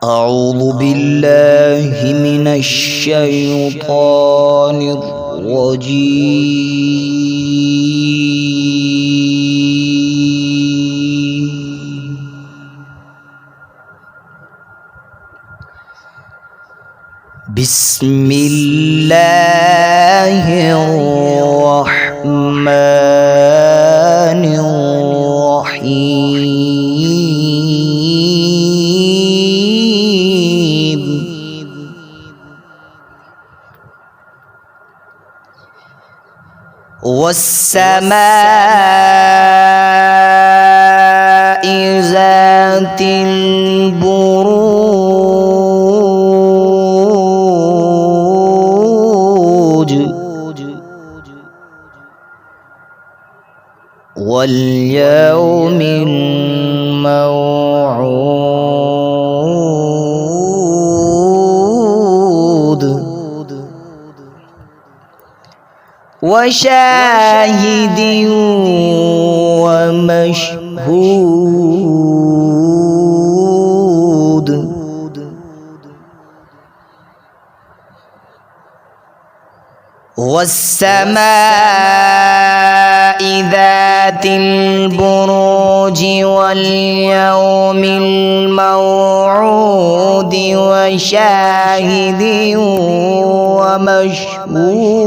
أعوذ بالله من الشيطان الرجيم. بسم الله الرحمن الرحيم. والسماء ذات البروج واليوم الموعود وشاهد ومشهود والسماء ذات البروج واليوم الموعود وشاهد ومشهود.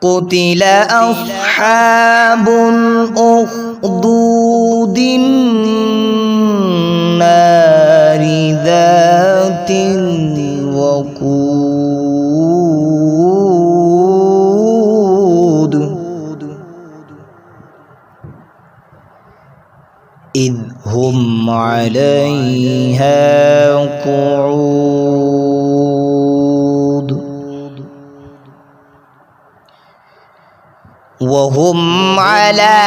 قتل أصحاب الأخدود النار ذات الوقود إذ هم عليها قعود وهم على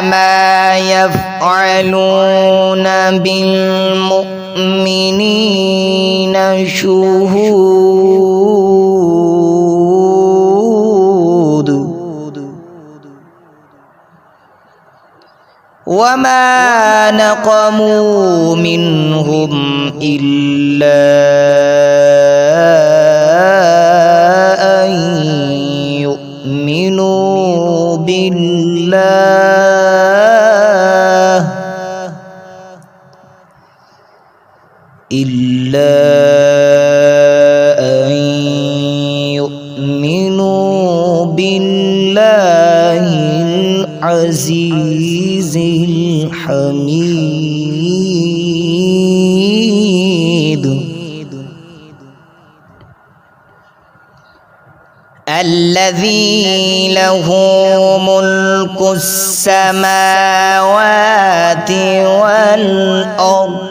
ما يفعلون بالمؤمنين شهود. وما نقموا منهم إلا أن يؤمنوا بالله العزيز الحميد الذي له ملك السماوات والأرض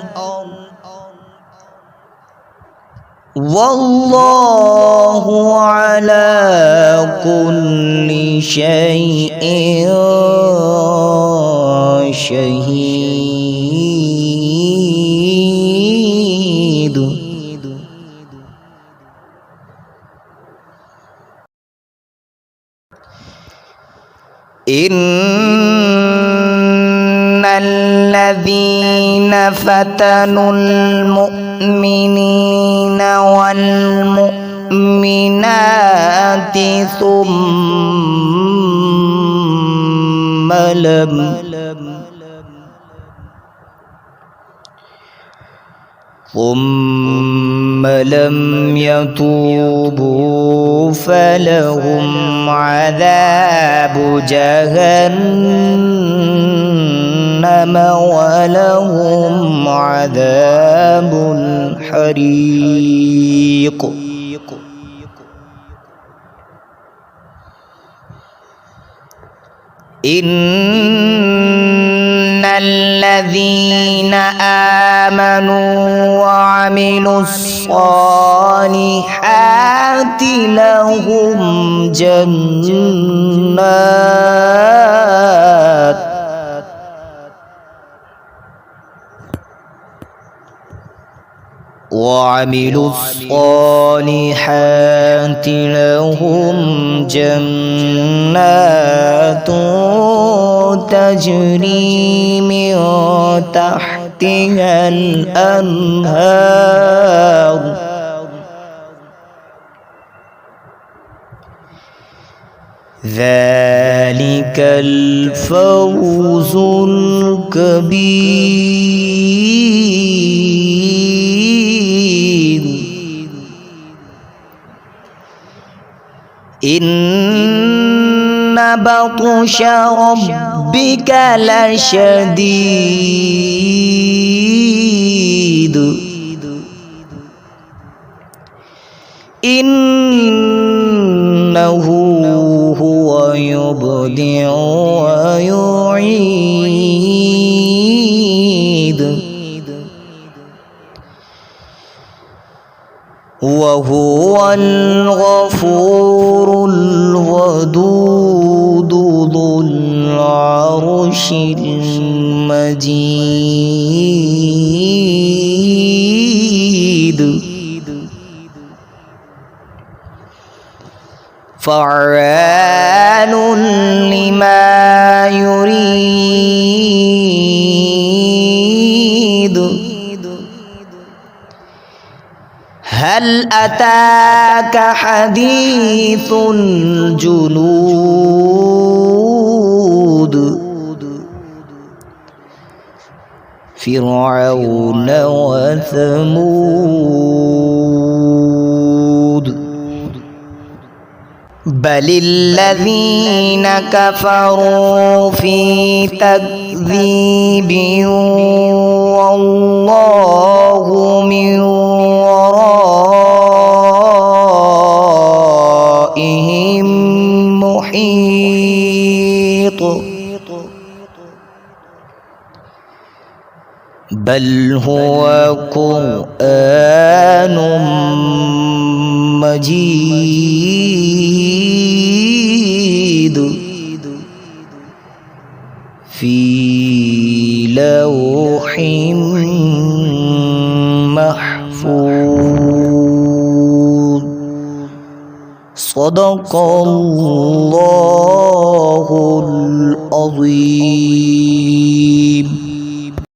والله على كل شيء شهيد. إن الذين فتنوا المؤمنين والمؤمنات ثم لم يتوبوا فلهم عذاب جهنم ولهم عذاب الحريق. إن الذين آمنوا وعملوا الصالحات لهم جنات وعملوا الصالحات لهم جنات تجري من تحتها الأنهار ذلك الفوز الكبير إن بطش ربك لشديد إنه هو يبدع ويعيد وهو الغفور الودود ذو العرش المجيد فعال لما يريد هل أتاك حديث الجنود فرعون وثمود بل الذين كفروا في تكذيب والله من ورائهم محيط بل هو قرآن مجيد في لوح محفوظ صدق الله العظيم.